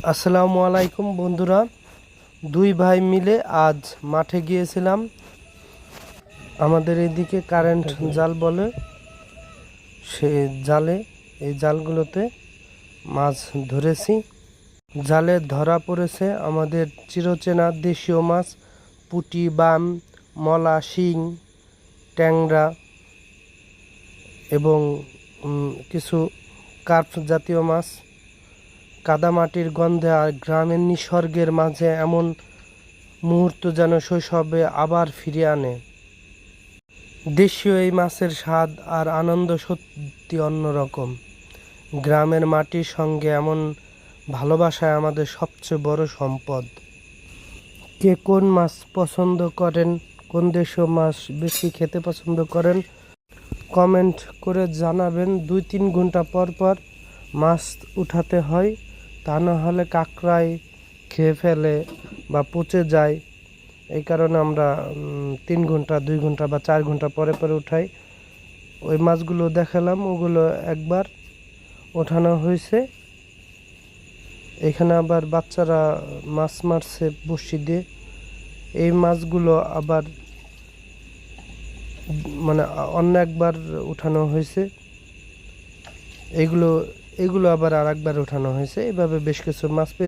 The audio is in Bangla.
আসসালামু আলাইকুম বন্ধুরা, দুই ভাই মিলে আজ মাঠে গিয়েছিলাম। আমাদের এদিকে কারেন্ট জাল বলে, সে জালে এই জালগুলোতে মাছ ধরেছি। জালে ধরা পড়েছে আমাদের চিরচেনা দেশীয় মাছ পুঁটি, বাম, মলা, শিং, ট্যাংরা এবং কিছু কার্প জাতীয় মাছ। কাদামাটির গন্ধে আর গ্রামের নিসর্গের মাঝে এমন মুহূর্ত যেন শৈশবে আবার ফিরিয়ে আনে। দেশীয় এই মাছের স্বাদ আর আনন্দ সত্যি অন্যরকম। গ্রামের মাটির সঙ্গে এমন ভালোবাসায় আমাদের সবচেয়ে বড় সম্পদ। কে কোন মাছ পছন্দ করেন, কোন দেশীয় মাছ বেশি খেতে পছন্দ করেন, কমেন্ট করে জানাবেন। 2-3 ঘন্টা পর পর মাছ উঠাতে হয়, তা না হলে কাঁকড়ায় খেয়ে ফেলে বা পচে যায়। এই কারণে আমরা 3 ঘন্টা, 2 ঘন্টা বা 4 ঘন্টা পরে পরে উঠাই। ওই মাছগুলো দেখালাম, ওগুলো একবার ওঠানো হয়েছে। এখানে আবার বাচ্চারা মাছ মারছে বড়শি দিয়ে। এই মাছগুলো আবার মানে অন্য একবার উঠানো হয়েছে। এগুলো এগুলো আবার আর একবার উঠানো হয়েছে। এইভাবে বেশ কিছু মাছ